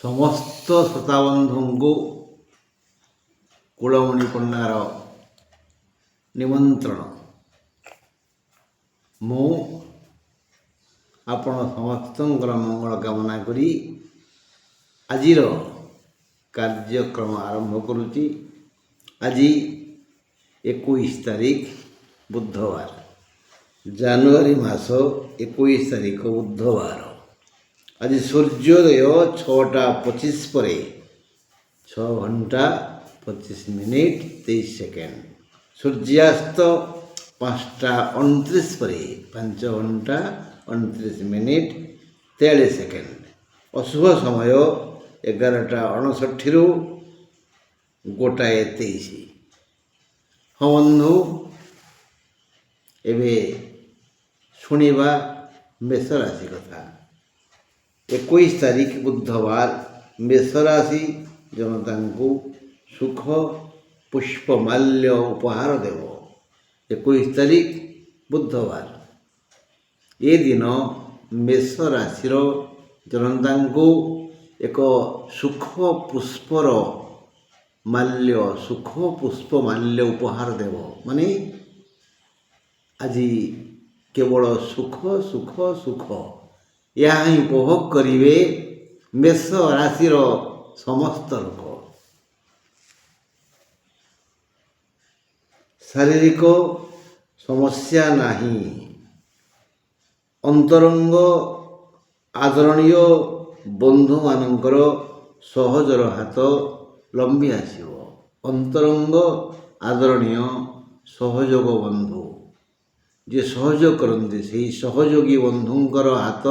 ସମସ୍ତ ଶ୍ରୋତାବନ୍ଧୁଙ୍କୁ କୁଳମଣି ପଣ୍ଡାର ନିମନ୍ତ୍ରଣ। ମୁଁ ଆପଣ ସମସ୍ତଙ୍କର ମଙ୍ଗଳ କାମନା କରି ଆଜିର କାର୍ଯ୍ୟକ୍ରମ ଆରମ୍ଭ କରୁଛି। ଆଜି 21 ତାରିଖ ବୁଧବାର, ଜାନୁଆରୀ ମାସ 21 ତାରିଖ ବୁଧବାର। ଆଜି ସୂର୍ଯ୍ୟୋଦୟ 6ଟା 25 ପରେ 6 ଘଣ୍ଟା 25 ମିନିଟ୍ 23 ସେକେଣ୍ଡ। ସୂର୍ଯ୍ୟାସ୍ତ 5ଟା 29 ପରେ 5 ଘଣ୍ଟା 29 ମିନିଟ୍ 43 ସେକେଣ୍ଡ। ଅଶୁଭ ସମୟ 11ଟା 59 ଗୋଟାଏ 23। ହଁ ବନ୍ଧୁ, ଏବେ ଶୁଣିବା ମେଷ ରାଶି କଥା। 21 ତାରିଖ ବୁଧବାର ମେଷ ରାଶି ଜନତାଙ୍କୁ ସୁଖ ପୁଷ୍ପମାଲ୍ୟ ଉପହାର ଦେବ। 21 ତାରିଖ ବୁଧବାର ଏ ଦିନ ମେଷ ରାଶିର ଜନତାଙ୍କୁ ଏକ ସୁଖ ପୁଷ୍ପ ମାଲ୍ୟ ଉପହାର ଦେବ। ମାନେ ଆଜି କେବଳ ସୁଖ ସୁଖ ସୁଖ ଏହା ହିଁ ଉପଭୋଗ କରିବେ ମେଷ ରାଶିର ସମସ୍ତ ଲୋକ। ଶାରୀରିକ ସମସ୍ୟା ନାହିଁ। ଅନ୍ତରଙ୍ଗ ଆଦରଣୀୟ ବନ୍ଧୁମାନଙ୍କର ସହଜର ହାତ ଲମ୍ବି ଆସିବ। ଅନ୍ତରଙ୍ଗ ଆଦରଣୀୟ ସହଯୋଗ ବନ୍ଧୁ ଯିଏ ସହଯୋଗ କରନ୍ତି, ସେହି ସହଯୋଗୀ ବନ୍ଧୁଙ୍କର ହାତ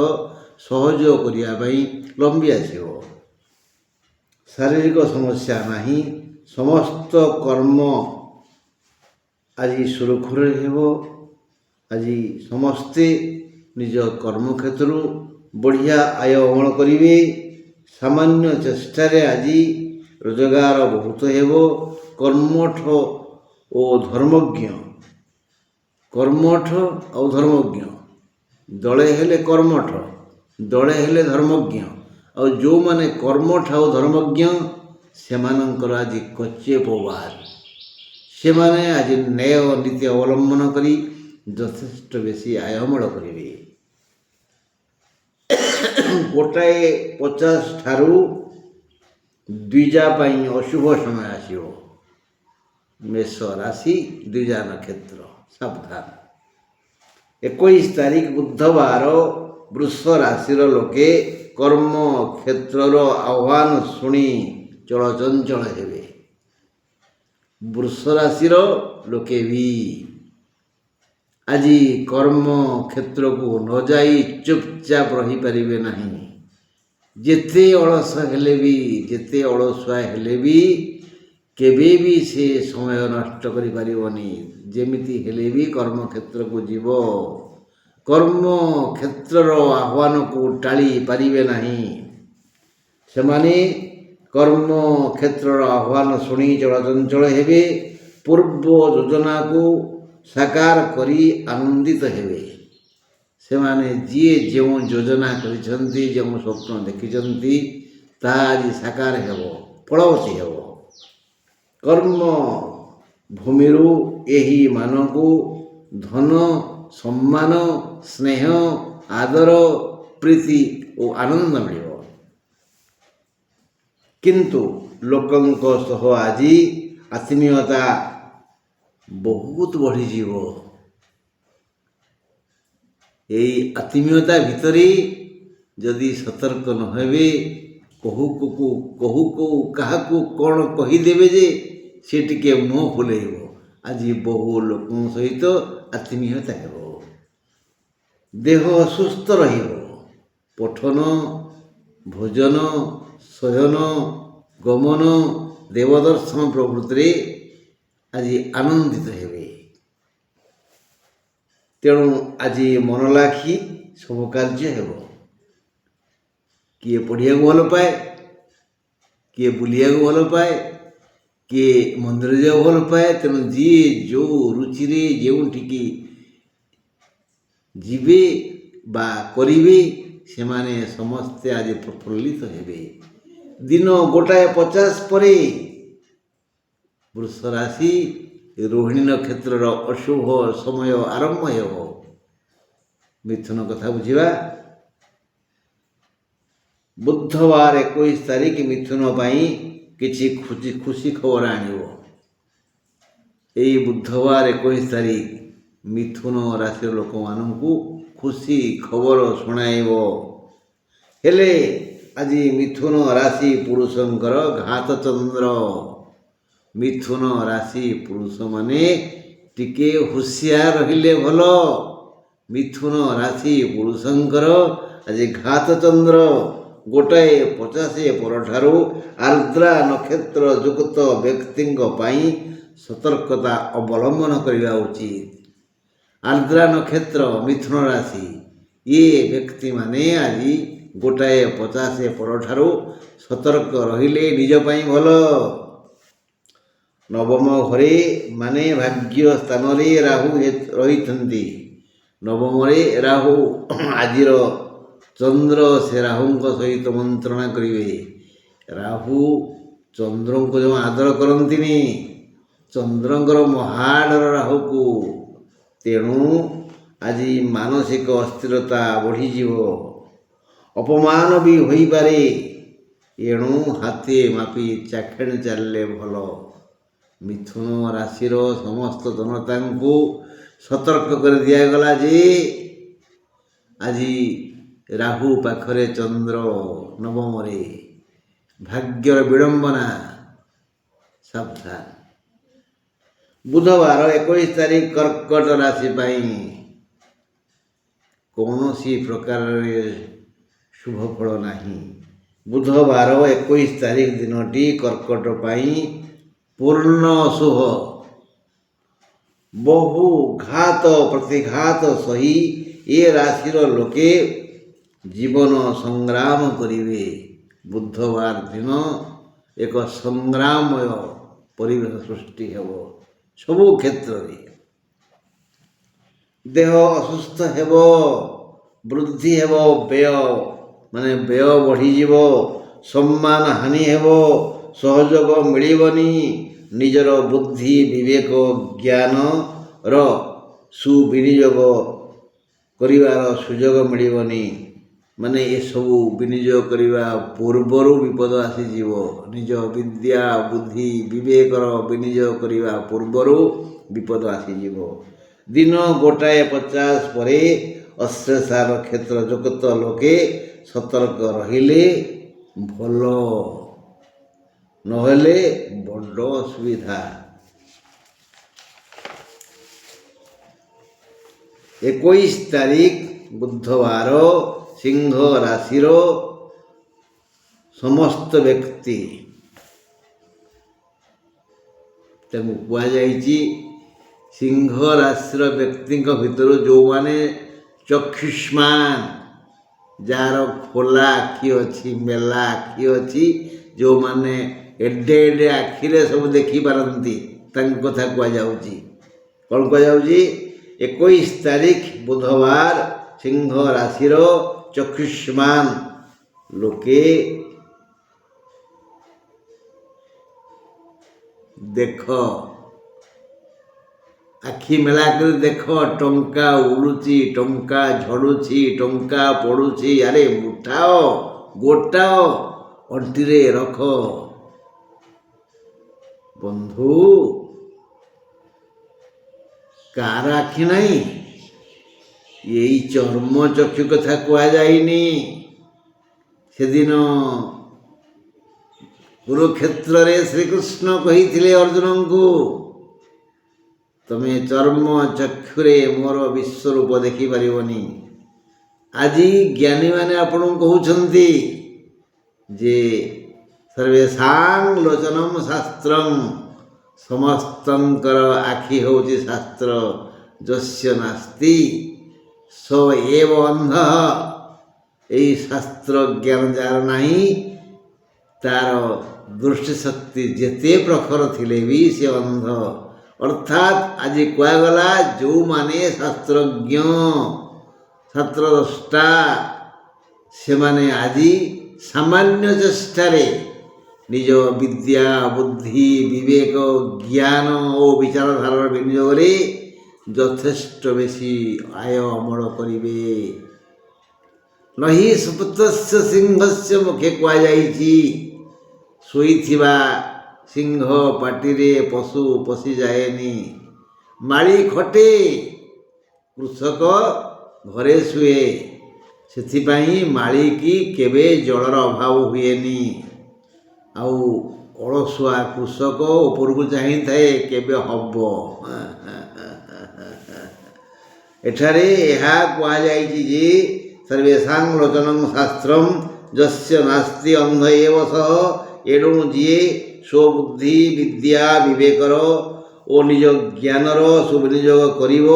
ସହଯୋଗ କରିବା ପାଇଁ ଲମ୍ବି ଆସିବ। ଶାରୀରିକ ସମସ୍ୟା ନାହିଁ। ସମସ୍ତ କର୍ମ ଆଜି ସୁରୁଖୁରୁରେ ହେବ। ଆଜି ସମସ୍ତେ ନିଜ କର୍ମକ୍ଷେତ୍ରରୁ ବଢ଼ିଆ ଆୟ ଅମଳ କରିବେ। ସାମାନ୍ୟ ଚେଷ୍ଟାରେ ଆଜି ରୋଜଗାର ବହୁତ ହେବ। କର୍ମଠ ଆଉ ଧର୍ମଜ୍ଞ ଦଳେ ହେଲେ କର୍ମଠ, ଦଳେ ହେଲେ ଧର୍ମଜ୍ଞ। ଆଉ ଯେଉଁମାନେ କର୍ମଠ ଆଉ ଧର୍ମଜ୍ଞ ସେମାନଙ୍କର ଆଜି କଚେପବାଦ। ସେମାନେ ଆଜି ନ୍ୟାୟ ନୀତି ଅବଲମ୍ବନ କରି ଯଥେଷ୍ଟ ବେଶୀ ଆୟ ଅମଳ କରିବେ। 1:50 ଠାରୁ 2 ପାଇଁ ଅଶୁଭ ସମୟ ଆସିବ। ମେଷ ରାଶି 2 ନକ୍ଷତ୍ର ସାବଧାନ। 21 ତାରିଖ ବୁଧବାର ବୃଷ ରାଶିର ଲୋକେ କର୍ମ କ୍ଷେତ୍ରର ଆହ୍ୱାନ ଶୁଣି ଚଳଚଞ୍ଚଳ ହେବେ। ବୃଷ ରାଶିର ଲୋକେ ବି ଆଜି କର୍ମ କ୍ଷେତ୍ରକୁ ନ ଯାଇ ଚୁପଚାପ ରହିପାରିବେ ନାହିଁ। ଯେତେ ଅଳସୁଆ ହେଲେ ବି କେବେ ବି ସେ ସମୟ ନଷ୍ଟ କରିପାରିବନି। ଯେମିତି ହେଲେ ବି କର୍ମକ୍ଷେତ୍ରକୁ ଯିବ। କର୍ମକ୍ଷେତ୍ରର ଆହ୍ୱାନକୁ ଟାଳି ପାରିବେ ନାହିଁ। ସେମାନେ କର୍ମକ୍ଷେତ୍ରର ଆହ୍ୱାନ ଶୁଣି ଚଳଚଞ୍ଚଳ ହେବେ। ପୂର୍ବ ଯୋଜନାକୁ ସାକାର କରି ଆନନ୍ଦିତ ହେବେ। ସେମାନେ ଯିଏ ଯେଉଁ ଯୋଜନା କରିଛନ୍ତି, ଯେଉଁ ସ୍ୱପ୍ନ ଦେଖିଛନ୍ତି, ତାହା ଆଜି ସାକାର ହେବ, ଫଳବତୀ ହେବ। କର୍ମ ଭୂମିରୁ ଏହି ମାନଙ୍କୁ ଧନ, ସମ୍ମାନ, ସ୍ନେହ, ଆଦର, ପ୍ରୀତି ଓ ଆନନ୍ଦ ମିଳିବ। କିନ୍ତୁ ଲୋକଙ୍କ ସହ ଆଜି ଆତ୍ମୀୟତା ବହୁତ ବଢ଼ିଯିବ। ଏହି ଆତ୍ମୀୟତା ଭିତରେ ଯଦି ସତର୍କ ନ ହେବେ, କହୁ କାହାକୁ କ'ଣ କହିଦେବେ ଯେ ସେ ଟିକେ ମୁହଁ ଫୁଲେଇବ। ଆଜି ବହୁ ଲୋକଙ୍କ ସହିତ ଆତ୍ମୀୟତା ହେବ। ଦେହ ସୁସ୍ଥ ରହିବ। ପଠନ, ଭୋଜନ, ଶୟନ, ଗମନ, ଦେବଦର୍ଶନ ପ୍ରଭୃତିରେ ଆଜି ଆନନ୍ଦିତ ହେବେ। ତେଣୁ ଆଜି ମନ ଲାଖି ସବୁ କାର୍ଯ୍ୟ ହେବ। କିଏ ପଢ଼ିବାକୁ ଭଲ ପାଏ, କିଏ ବୁଲିବାକୁ ଭଲ ପାଏ, କିଏ ମନ୍ଦିର ଯିବାକୁ ଭଲ ପାଏ। ତେଣୁ ଯିଏ ଯେଉଁ ରୁଚିରେ ଯେଉଁଠିକି ଯିବେ ବା କରିବେ ସେମାନେ ସମସ୍ତେ ଆଜି ପ୍ରଫୁଲ୍ଲିତ ହେବେ। ଦିନ 1:50 ପରେ ବୃଷ ରାଶି ରୋହିଣୀ ନକ୍ଷତ୍ରର ଅଶୁଭ ସମୟ ଆରମ୍ଭ ହେବ। ମିଥୁନ କଥା ବୁଝିବା। ବୁଧବାର 21 ତାରିଖ ମିଥୁନ ପାଇଁ କିଛି ଖୁସି ଖବର ଆଣିବ। ଏଇ ବୁଧବାର 21 ତାରିଖ ମିଥୁନ ରାଶିର ଲୋକମାନଙ୍କୁ ଖୁସି ଖବର ଶୁଣାଇବ। ହେଲେ ଆଜି ମିଥୁନ ରାଶି ପୁରୁଷଙ୍କର ଘାତ ଚନ୍ଦ୍ର। ମିଥୁନ ରାଶି ପୁରୁଷମାନେ ଟିକେ ହୁସିଆର ରହିଲେ ଭଲ। ମିଥୁନ ରାଶି ପୁରୁଷଙ୍କର ଆଜି ଘାତ ଚନ୍ଦ୍ର। 1:50 ପରଠାରୁ ଆର୍ଦ୍ରା ନକ୍ଷତ୍ର ଯୁକ୍ତ ବ୍ୟକ୍ତିଙ୍କ ପାଇଁ ସତର୍କତା ଅବଲମ୍ବନ କରିବା ଉଚିତ। ଆର୍ଦ୍ରା ନକ୍ଷତ୍ର ମିଥୁନ ରାଶି ଏ ବ୍ୟକ୍ତିମାନେ ଆଜି 1:50 ପରଠାରୁ ସତର୍କ ରହିଲେ ନିଜ ପାଇଁ ଭଲ। ନବମ ଘରେ ମାନେ ଭାଗ୍ୟ ସ୍ଥାନରେ ରାହୁ ରହିଛନ୍ତି। ନବମରେ ରାହୁ। ଆଜିର ଚନ୍ଦ୍ର ସେ ରାହୁଙ୍କ ସହିତ ମନ୍ତ୍ରଣା କରିବେ। ରାହୁ ଚନ୍ଦ୍ରଙ୍କୁ ଯେଉଁ ଆଦର କରନ୍ତିନି, ଚନ୍ଦ୍ରଙ୍କର ମହାଡର ରାହୁକୁ। ତେଣୁ ଆଜି ମାନସିକ ଅସ୍ଥିରତା ବଢ଼ିଯିବ, ଅପମାନ ବି ହୋଇପାରେ। ଏଣୁ ହାତେ ମାପି ଚାଖେଣ୍ଡେ ଚାଲିଲେ ଭଲ। ମିଥୁନ ରାଶିର ସମସ୍ତ ଜନତାଙ୍କୁ ସତର୍କ କରି ଦିଆଗଲା ଯେ ଆଜି ରାହୁ ପାଖରେ ଚନ୍ଦ୍ର ନବମରେ, ଭାଗ୍ୟର ବିଡ଼ମ୍ବନା, ସାବଧାନ। ବୁଧବାର 21 ତାରିଖ କର୍କଟ ରାଶି ପାଇଁ କୌଣସି ପ୍ରକାରରେ ଶୁଭ ଫଳ ନାହିଁ। ବୁଧବାର 21 ତାରିଖ ଦିନଟି କର୍କଟ ପାଇଁ ପୂର୍ଣ୍ଣ ଅଶୁଭ। ବହୁ ଘାତ ପ୍ରତିଘାତ ସହି ଏ ରାଶିର ଲୋକେ ଜୀବନ ସଂଗ୍ରାମ କରିବେ। ବୁଧବାର ଦିନ ଏକ ସଂଗ୍ରାମମୟ ପରିବେଶ ସୃଷ୍ଟି ହେବ ସବୁ କ୍ଷେତ୍ରରେ। ଦେହ ଅସୁସ୍ଥ ହେବ, ବୃଦ୍ଧି ହେବ ବ୍ୟୟ ବଢ଼ିଯିବ, ସମ୍ମାନ ହାନି ହେବ, ସହଯୋଗ ମିଳିବନି, ନିଜର ବୁଦ୍ଧି ବିବେକ ଜ୍ଞାନର ସୁବିନିଯୋଗ କରିବାର ସୁଯୋଗ ମିଳିବନି। ମାନେ ଏସବୁ ବିନିଯୋଗ କରିବା ପୂର୍ବରୁ ବିପଦ ଆସିଯିବ। ନିଜ ବିଦ୍ୟା ବୁଦ୍ଧି ବିବେକର ବିନିଯୋଗ କରିବା ପୂର୍ବରୁ ବିପଦ ଆସିଯିବ। ଦିନ 1:50 ପରେ ଅଶ୍ଳେଷା ନକ୍ଷତ୍ର ଯୁକ୍ତ ଲୋକେ ସତର୍କ ରହିଲେ ଭଲ, ନହେଲେ ବଡ଼ ଅସୁବିଧା। 21 ତାରିଖ ବୁଧବାର ସିଂହ ରାଶିର ସମସ୍ତ ବ୍ୟକ୍ତି, ତାଙ୍କୁ କୁହାଯାଇଛି ସିଂହ ରାଶିର ବ୍ୟକ୍ତିଙ୍କ ଭିତରୁ ଯେଉଁମାନେ ଚକ୍ଷୁଷ୍ମାନ, ଯାହାର ଖୋଲା ଆଖି ଅଛି, ମେଲା ଆଖି ଅଛି, ଯେଉଁମାନେ ଏଡ଼େ ଏଡ଼େ ଆଖିରେ ସବୁ ଦେଖିପାରନ୍ତି, ତାଙ୍କ କଥା କୁହାଯାଉଛି। କ'ଣ କୁହାଯାଉଛି? 21 ତାରିଖ ବୁଧବାର ସିଂହ ରାଶିର ଚକ୍ଷୁଷ୍ମାନ ଲୋକେ ଦେଖ, ଆଖି ମେଲା କରି ଦେଖ, ଟଙ୍କା ଉଡ଼ୁଛି, ଟଙ୍କା ଝଡ଼ୁଛି, ଟଙ୍କା ପଡ଼ୁଛି। ଆରେ ଉଠାଅ, ଗୋଟାଅ, ଅଣ୍ଟିରେ ରଖ। ବନ୍ଧୁ, କାହାର ଆଖି ନାହିଁ? ଏଇ ଚର୍ମ ଚକ୍ଷୁ କଥା କୁହାଯାଇନି। ସେଦିନ କୁରୁକ୍ଷେତ୍ରରେ ଶ୍ରୀକୃଷ୍ଣ କହିଥିଲେ ଅର୍ଜୁନଙ୍କୁ, ତମେ ଚର୍ମ ଚକ୍ଷୁରେ ମୋର ବିଶ୍ୱରୂପ ଦେଖିପାରିବନି। ଆଜି ଜ୍ଞାନୀମାନେ ଆପଣଙ୍କୁ କହୁଛନ୍ତି ଯେ ସର୍ବେଷାଂ ଲୋଚନଂ ଶାସ୍ତ୍ରଂ, ସମସ୍ତଙ୍କର ଆଖି ହେଉଛି ଶାସ୍ତ୍ର। ଯସ୍ୟ ନାସ୍ତି ସ ଏବ ଅନ୍ଧଃ। ଏଇ ଶାସ୍ତ୍ର ଜ୍ଞାନ ଯାହାର ନାହିଁ, ତାର ଦୃଷ୍ଟିଶକ୍ତି ଯେତେ ପ୍ରଖର ଥିଲେ ବି ସେ ଅନ୍ଧ। ଅର୍ଥାତ୍ ଆଜି କୁହାଗଲା ଯେଉଁମାନେ ଶାସ୍ତ୍ରଜ୍ଞ, ଶାସ୍ତ୍ରଦ୍ରଷ୍ଟା, ସେମାନେ ଆଜି ସାମାନ୍ୟ ଚେଷ୍ଟାରେ ନିଜ ବିଦ୍ୟା ବୁଦ୍ଧି ବିବେକ ଜ୍ଞାନ ଓ ବିଚାରଧାରାର ବିନିଯୋଗରେ ଯଥେଷ୍ଟ ବେଶୀ ଆୟ ଅମଳ କରିବେ। ନହି ସୁପ୍ତସ୍ୟ ସିଂହସ୍ୟ ମୁଖେ କୁହାଯାଇଛି, ଶୋଇଥିବା ସିଂହ ପାଟିରେ ପଶୁ ପଶିଯାଏନି। ମାଳି ଖଟେ, କୃଷକ ଘରେ ଶୁଏ। ସେଥିପାଇଁ ମାଳିକି କେବେ ଜଳର ଅଭାବ ହୁଏନି। ଆଉ ଅଳସୁଆ କୃଷକ ଉପରକୁ ଚାହିଁଥାଏ କେବେ ହବ। ଏଠାରେ ଏହା କୁହାଯାଇଛି ଯେ ସର୍ବେଷାଂ ଲୋଚନଂ ଶାସ୍ତ୍ରଂ ଯସ୍ୟ ନାସ୍ତି ଅନ୍ଧ ଏବ ସହ। ଏଣୁ ଯିଏ ସ୍ୱବୁଦ୍ଧି ବିଦ୍ୟା ବିବେକର ଓ ନିଜ ଜ୍ଞାନର ସୁବିନିଯୋଗ କରିବ,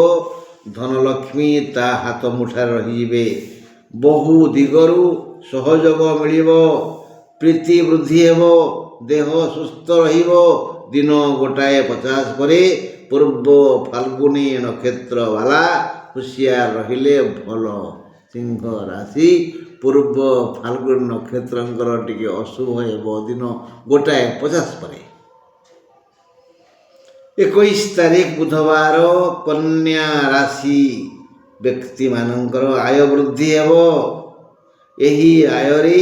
ଧନଲକ୍ଷ୍ମୀ ତା ହାତ ମୁଠାରେ ରହିଯିବେ। ବହୁ ଦିଗରୁ ସହଯୋଗ ମିଳିବ, ପ୍ରୀତି ବୃଦ୍ଧି ହେବ, ଦେହ ସୁସ୍ଥ ରହିବ। ଦିନ 1:50 ପରେ ପୂର୍ବ ଫାଲ୍ଗୁନୀ ନକ୍ଷତ୍ର ବାଲା ହୁସିଆର ରହିଲେ ଭଲ। ସିଂହ ରାଶି ପୂର୍ବ ଫାଲ୍ଗୁନୀ ନକ୍ଷତ୍ରଙ୍କର ଟିକେ ଅଶୁଭ ହେବ ଦିନ 1:50 ପରେ। 21 ତାରିଖ ବୁଧବାର କନ୍ୟା ରାଶି ବ୍ୟକ୍ତିମାନଙ୍କର ଆୟ ବୃଦ୍ଧି ହେବ। ଏହି ଆୟରେ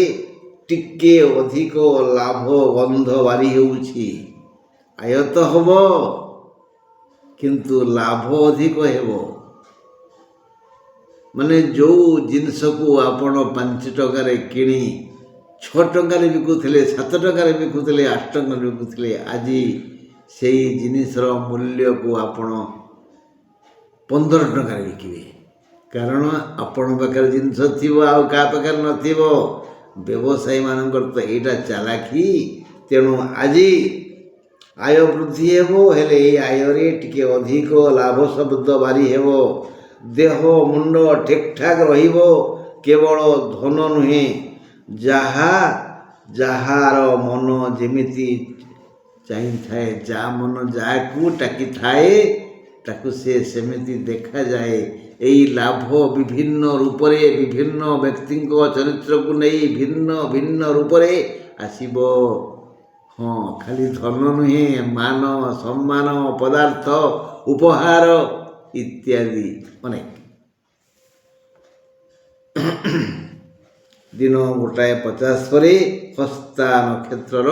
ଟିକେ ଅଧିକ ଲାଭ ଗନ୍ଧ ବାରି ହେଉଛି। ଆୟ ତ ହେବ କିନ୍ତୁ ଲାଭ ଅଧିକ ହେବ। ମାନେ ଯେଉଁ ଜିନିଷକୁ ଆପଣ 5 ଟଙ୍କାରେ କିଣି 6 ଟଙ୍କାରେ ବିକୁଥିଲେ, 7 ଟଙ୍କାରେ ବିକୁଥିଲେ, 8 ଟଙ୍କାରେ ବିକୁଥିଲେ, ଆଜି ସେଇ ଜିନିଷର ମୂଲ୍ୟକୁ ଆପଣ 15 ଟଙ୍କାରେ ବିକିବେ। କାରଣ ଆପଣଙ୍କ ପାଖରେ ଜିନିଷ ଥିବ ଆଉ କାହା ପାଖରେ ନଥିବ। ବ୍ୟବସାୟୀମାନଙ୍କର ତ ଏଇଟା ଚାଲାକି। ତେଣୁ ଆଜି ଆୟ ବୃଦ୍ଧି ହେବ, ହେଲେ ଏହି ଆୟରେ ଟିକେ ଅଧିକ ଲାଭ ଶବ୍ଦ ବାରି ହେବ। ଦେହ ମୁଣ୍ଡ ଠିକ୍ଠାକ୍ ରହିବ। କେବଳ ଧନ ନୁହେଁ, ଯାହାର ମନ ଯେମିତି ଚାହିଁଥାଏ, ଯାହା ମନ ଯାହାକୁ ଟାକିଥାଏ ତାକୁ ସେ ସେମିତି ଦେଖାଯାଏ। ଏହି ଲାଭ ବିଭିନ୍ନ ରୂପରେ ବିଭିନ୍ନ ବ୍ୟକ୍ତିଙ୍କ ଚରିତ୍ରକୁ ନେଇ ଭିନ୍ନ ଭିନ୍ନ ରୂପରେ ଆସିବ। ହଁ, ଖାଲି ଧନ ନୁହେଁ, ମାନ ସମ୍ମାନ ପଦାର୍ଥ ଉପହାର ଇତ୍ୟାଦି ଅନେକ। ଦିନ 1:50 ପରେ ହସ୍ତା ନକ୍ଷତ୍ରର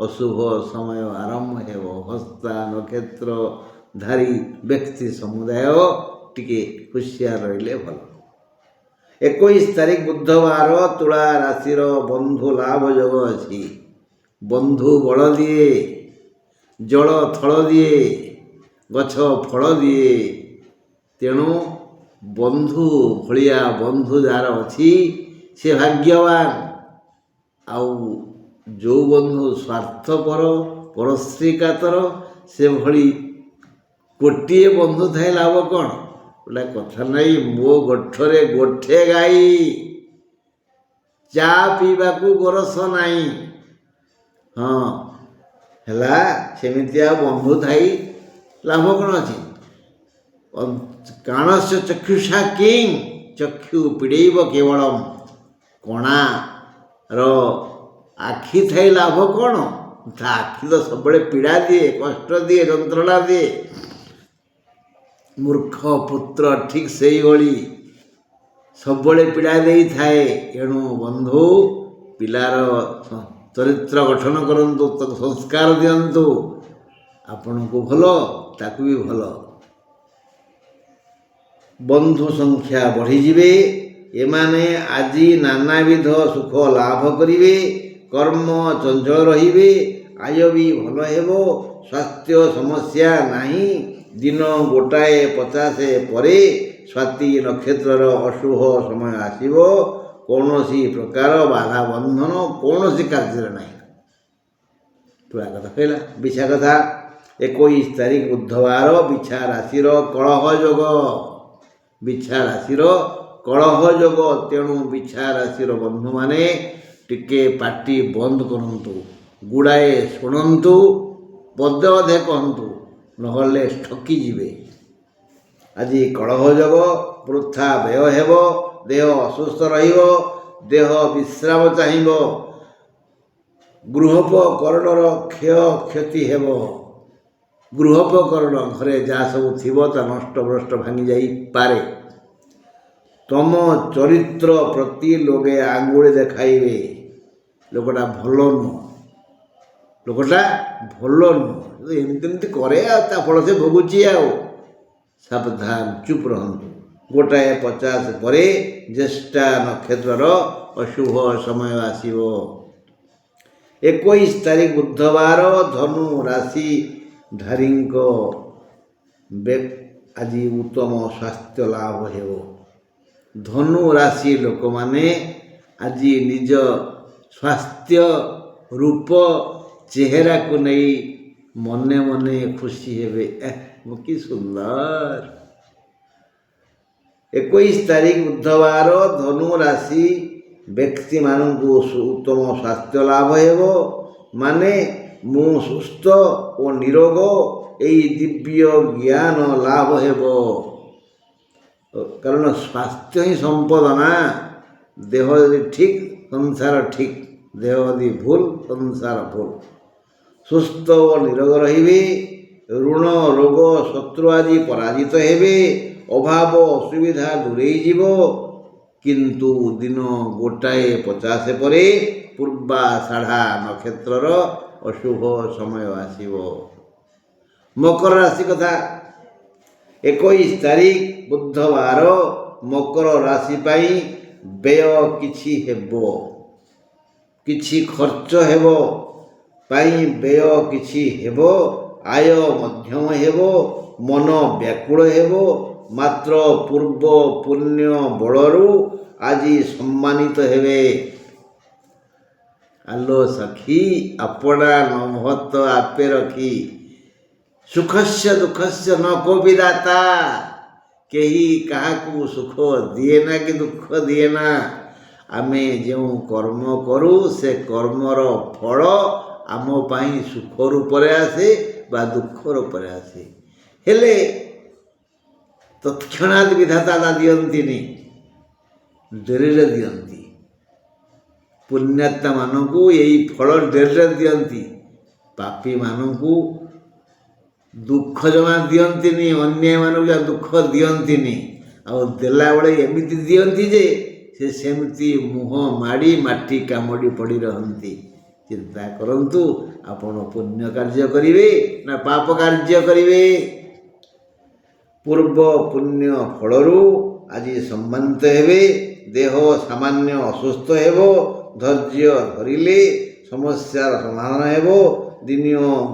ଅଶୁଭ ସମୟ ଆରମ୍ଭ ହେବ। ହସ୍ତା ନକ୍ଷତ୍ରଧାରୀ ବ୍ୟକ୍ତି ସମୁଦାୟ ଟିକେ ହୁସିଆର ରହିଲେ ଭଲ। 21 ତାରିଖ ବୁଧବାର ତୁଳା ରାଶିର ବନ୍ଧୁ ଲାଭ ଯୋଗ ଅଛି। ବନ୍ଧୁ ବଳ ଦିଏ, ଜଳ ଥଳ ଦିଏ, ଗଛ ଫଳ ଦିଏ। ତେଣୁ ବନ୍ଧୁ ଭଳିଆ ବନ୍ଧୁ ଯାହାର ଅଛି ସେ ଭାଗ୍ୟବାନ। ଆଉ ଯେଉଁ ବନ୍ଧୁ ସ୍ୱାର୍ଥପର ପରଶ୍ରୀ କାତର, ସେଭଳି ଗୋଟିଏ ବନ୍ଧୁ ଥାଏ ଲାଭ କ'ଣ? ଗୋଟେ କଥା ନାହିଁ, ମୋ ଗୋଠରେ ଗୋଠେ ଗାଈ, ଚା ପିଇବାକୁ ଗୋରସ ନାହିଁ। ହଁ, ହେଲା ସେମିତିଆ ବନ୍ଧୁ ଥାଇ ଲାଭ କ'ଣ ଅଛି? କାଣସ୍ୟ ଚକ୍ଷୁଷା କିଂ, ଚକ୍ଷୁ ପୀଡ଼େଇବ କେବଳମ୍। କଣାର ଆଖି ଥାଇ ଲାଭ କ'ଣ? ତା ଆଖି ତ ସବୁବେଳେ ପୀଡ଼ା ଦିଏ, କଷ୍ଟ ଦିଏ, ଯନ୍ତ୍ରଣା ଦିଏ। ମୂର୍ଖ ପୁତ୍ର ଠିକ୍ ସେଇଭଳି ସବୁବେଳେ ପୀଡ଼ା ଦେଇଥାଏ। ଏଣୁ ବନ୍ଧୁ ପିଲାର ଚରିତ୍ର ଗଠନ କରନ୍ତୁ, ତାକୁ ସଂସ୍କାର ଦିଅନ୍ତୁ। ଆପଣଙ୍କୁ ଭଲ, ତାକୁ ବି ଭଲ। ବନ୍ଧୁ ସଂଖ୍ୟା ବଢ଼ିଯିବେ। ଏମାନେ ଆଜି ନାନାବିଧ ସୁଖ ଲାଭ କରିବେ। କର୍ମ ଚଞ୍ଚଳ ରହିବେ। ଆୟ ବି ଭଲ ହେବ। ସ୍ୱାସ୍ଥ୍ୟ ସମସ୍ୟା ନାହିଁ। ଦିନ 1:50 ପରେ ସ୍ୱାତି ନକ୍ଷତ୍ରର ଅଶୁଭ ସମୟ ଆସିବ। କୌଣସି ପ୍ରକାର ବାଧା ବନ୍ଧନ କୌଣସି କାର୍ଯ୍ୟରେ ନାହିଁ। ତୁଳା କଥା କହିଲା। ବିଛା କଥା 21 ତାରିଖ ବୁଧବାର ବିଛା ରାଶିର କଳହ ଯୋଗ। ବିଛା ରାଶିର କଳହ ଯୋଗ। ତେଣୁ ବିଛା ରାଶିର ବନ୍ଧୁମାନେ ଟିକେ ପାଟି ବନ୍ଦ କରନ୍ତୁ, ଗୁଡ଼ାଏ ଶୁଣନ୍ତୁ, ପଦେ ଅଧେ କହନ୍ତୁ, ନହେଲେ ଠକିଯିବେ। ଆଜି କଳହ ଯୋଗ, ବୃଥା ବ୍ୟୟ ହେବ, ଦେହ ଅସୁସ୍ଥ ରହିବ, ଦେହ ବିଶ୍ରାମ ଚାହିଁବ, ଗୃହୋପକରଣର କ୍ଷତି ହେବ। ଗୃହୋପକରଣ ଘରେ ଯାହା ସବୁ ଥିବ ତା ନଷ୍ଟଭ୍ରଷ୍ଟ ଭାଙ୍ଗି ଯାଇପାରେ। ତମ ଚରିତ୍ର ପ୍ରତି ଲୋକେ ଆଙ୍ଗୁଳି ଦେଖାଇବେ। ଲୋକଟା ଭଲ ନୁହଁ, ଲୋକଟା ଭଲ ନୁହଁ, ଏମିତି ଏମିତି କରେ ଆଉ ତା ଫଳ ସେ ଭୋଗୁଛି ଆଉ। ସାବଧାନ, ଚୁପ୍ ରହନ୍ତୁ। 1:50 ପରେ ଜ୍ୟେଷ୍ଠା ନକ୍ଷତ୍ରର ଅଶୁଭ ସମୟ ଆସିବ। 21 ତାରିଖ ବୁଧବାର ଧନୁ ରାଶିଧାରୀଙ୍କ ଆଜି ଉତ୍ତମ ସ୍ୱାସ୍ଥ୍ୟ ଲାଭ ହେବ। ଧନୁ ରାଶି ଲୋକମାନେ ଆଜି ନିଜ ସ୍ୱାସ୍ଥ୍ୟ, ରୂପ, ଚେହେରାକୁ ନେଇ ମନେ ମନେ ଖୁସି ହେବେ। ମୁଁ କି ସୁନ୍ଦର। 21 ତାରିଖ ବୁଧବାର ଧନୁ ରାଶି ବ୍ୟକ୍ତିମାନଙ୍କୁ ଉତ୍ତମ ସ୍ୱାସ୍ଥ୍ୟ ଲାଭ ହେବ। ମାନେ ମୁଁ ସୁସ୍ଥ ଓ ନିରୋଗ, ଏହି ଦିବ୍ୟ ଜ୍ଞାନ ଲାଭ ହେବ। କାରଣ ସ୍ୱାସ୍ଥ୍ୟ ହିଁ ସମ୍ପଦ ନା। ଦେହ ଯଦି ଠିକ୍, ସଂସାର ଠିକ୍। ଦେହ ଯଦି ଭୁଲ, ସଂସାର ଭୁଲ। ସୁସ୍ଥ ଓ ନିରୋଗ ରହିବେ। ଋଣ, ରୋଗ, ଶତ୍ରୁ ଆଜି ପରାଜିତ ହେବେ। ଅଭାବ, ଅସୁବିଧା ଦୂରେଇ ଯିବ। କିନ୍ତୁ ଦିନ 1:50 ପରେ ପୂର୍ବାଷାଢ଼ା ନକ୍ଷତ୍ରର ଅଶୁଭ ସମୟ ଆସିବ। ମକର ରାଶି କଥା। 21 ତାରିଖ ବୁଧବାର ମକର ରାଶି ପାଇଁ ବ୍ୟୟ କିଛି ହେବ, କିଛି ଖର୍ଚ୍ଚ ହେବ, ପାଇଁ ବ୍ୟୟ କିଛି ହେବ। ଆୟ ମଧ୍ୟମ ହେବ, ମନ ବ୍ୟାକୁଳ ହେବ। ମାତ୍ର ପୂର୍ବ ପୁଣ୍ୟ ବଳରୁ ଆଜି ସମ୍ମାନିତ ହେବେ। ଆଲୋ ସଖୀ, ଆପଣା ନମହତ ଆପେ ରଖି। ସୁଖସ୍ୟ ଦୁଃଖସ୍ୟ ନ କୋପି ଦାତା। କେହି କାହାକୁ ସୁଖ ଦିଏନା କି ଦୁଃଖ ଦିଏନା। ଆମେ ଯେଉଁ କର୍ମ କରୁ ସେ କର୍ମର ଫଳ ଆମ ପାଇଁ ସୁଖ ରୂପରେ ଆସେ ବା ଦୁଃଖ ରୂପରେ ଆସେ। ହେଲେ ତତ୍କ୍ଷଣାତ୍ ବିଧାତା ଦିଅନ୍ତିନି, ଡେରିରେ ଦିଅନ୍ତି। ପୁଣ୍ୟାତ୍ମାମାନଙ୍କୁ ଏହି ଫଳ ଡେରିରେ ଦିଅନ୍ତି। ପାପୀମାନଙ୍କୁ ଦୁଃଖ ଜମା ଦିଅନ୍ତିନି, ଅନ୍ୟମାନଙ୍କୁ ଦୁଃଖ ଦିଅନ୍ତିନି। ଆଉ ଦେଲାବେଳେ ଏମିତି ଦିଅନ୍ତି ଯେ ସେ ସେମିତି ମୁହଁ ମାଡ଼ି ମାଟି କାମୁଡ଼ି ପଡ଼ି ରହନ୍ତି। ଚିନ୍ତା କରନ୍ତୁ, ଆପଣ ପୁଣ୍ୟ କାର୍ଯ୍ୟ କରିବେ ନା ପାପ କାର୍ଯ୍ୟ କରିବେ? ପୂର୍ବ ପୁଣ୍ୟ ଫଳରୁ ଆଜି ସମ୍ମାନିତ ହେବେ। ଦେହ ସାମାନ୍ୟ ଅସୁସ୍ଥ ହେବ। ଧୈର୍ଯ୍ୟ ଧରିଲେ ସମସ୍ୟାର ସମାଧାନ ହେବ। ଦିନ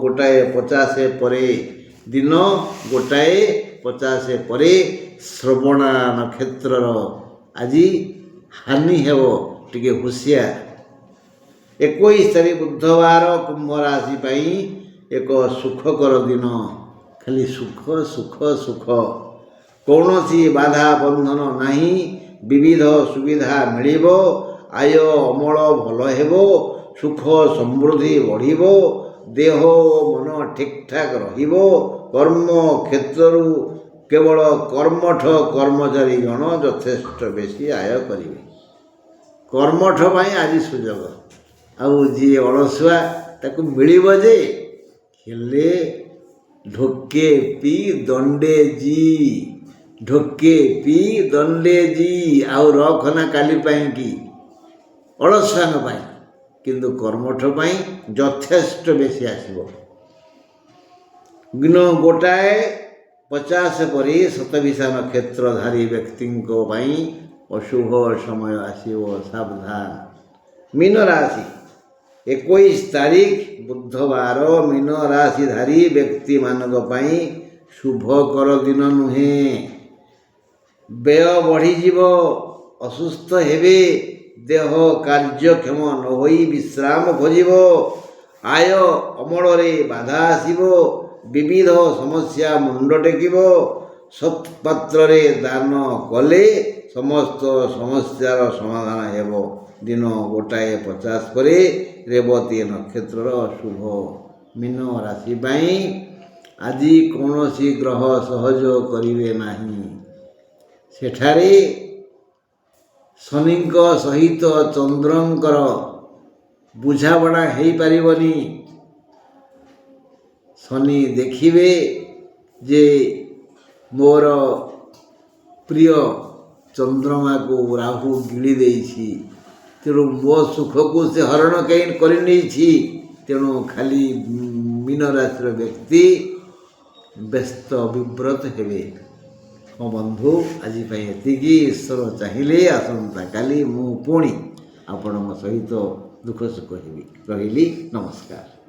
1:50 ପରେ ଶ୍ରବଣା ନକ୍ଷତ୍ରର ଆଜି ହାନି ହେବ, ଟିକେ ହୁସିଆର। 21 ତାରିଖ ବୁଧବାର କୁମ୍ଭ ରାଶି ପାଇଁ ଏକ ସୁଖକର ଦିନ। ଖାଲି ସୁଖ ସୁଖ ସୁଖ। କୌଣସି ବାଧା ବନ୍ଧନ ନାହିଁ। ବିବିଧ ସୁବିଧା ମିଳିବ। ଆୟ ଅମଳ ଭଲ ହେବ। ସୁଖ ସମୃଦ୍ଧି ବଢ଼ିବ। ଦେହ ଓ ମନ ଠିକ୍ଠାକ୍ ରହିବ। କର୍ମ କ୍ଷେତ୍ରରୁ କେବଳ କର୍ମଠ କର୍ମଚାରୀ ଜଣ ଯଥେଷ୍ଟ ବେଶୀ ଆୟ କରିବେ। କର୍ମଠ ପାଇଁ ଆଜି ସୁଯୋଗ। ଆଉ ଯିଏ ଅଳସୁଆ ତାକୁ ମିଳିବ ଯେ, ହେଲେ ଢୋକେ ପି ଦଣ୍ଡେ ଜି। ଢୋକେ ପି ଦଣ୍ଡେ ଜି। ଆଉ ରଖନା କାଲି ପାଇଁକି, ଅଳସୁଆଙ୍କ ପାଇଁ। କିନ୍ତୁ କର୍ମଠ ପାଇଁ ଯଥେଷ୍ଟ ବେଶୀ ଆସିବ। ଦିନ 1:50 ପରେ ଶତଭିଷା ନକ୍ଷତ୍ରଧାରୀ ବ୍ୟକ୍ତିଙ୍କ ପାଇଁ ଅଶୁଭ ସମୟ ଆସିବ। ସାବଧାନ। ମୀନ ରାଶି। 21 ତାରିଖ ବୁଧବାର ମୀନ ରାଶିଧାରୀ ବ୍ୟକ୍ତିମାନଙ୍କ ପାଇଁ ଶୁଭକର ଦିନ ନୁହେଁ। ବ୍ୟୟ ବଢ଼ିଯିବ। ଅସୁସ୍ଥ ହେବେ। ଦେହ କାର୍ଯ୍ୟକ୍ଷମ ନ ହୋଇ ବିଶ୍ରାମ ଖୋଜିବ। ଆୟ ଅମଳରେ ବାଧା ଆସିବ। ବିବିଧ ସମସ୍ୟା ମୁଣ୍ଡ ଟେକିବ। ସତ୍ପାତ୍ରରେ ଦାନ କଲେ ସମସ୍ତ ସମସ୍ୟାର ସମାଧାନ ହେବ। ଦିନ 1:50 ପରେ ରେବତୀ ନକ୍ଷତ୍ରର ଶୁଭ। ମୀନ ରାଶି ପାଇଁ ଆଜି କୌଣସି ଗ୍ରହ ସହଯୋଗ କରିବେ ନାହିଁ। ସେଠାରେ ଶନିଙ୍କ ସହିତ ଚନ୍ଦ୍ରଙ୍କର ବୁଝାବଣା ହେଇପାରିବନି। ଶନି ଦେଖିବେ ଯେ ମୋର ପ୍ରିୟ ଚନ୍ଦ୍ରମାକୁ ରାହୁ ଗିଳି ଦେଇଛି, ତେଣୁ ମୋ ସୁଖକୁ ସେ ହରଣ କରିନେଇଛି। ତେଣୁ ଖାଲି ମୀନ ରାଶିର ବ୍ୟକ୍ତି ବ୍ୟସ୍ତ ବିବ୍ରତ ହେବେ। ମୋ ବନ୍ଧୁ, ଆଜି ପାଇଁ ଏତିକି। ଈଶ୍ୱର ଚାହିଁଲେ ଆସନ୍ତାକାଲି ମୁଁ ପୁଣି ଆପଣଙ୍କ ସହିତ ଦୁଃଖ ସୁଖ ହେବି। ରହିଲି, ନମସ୍କାର।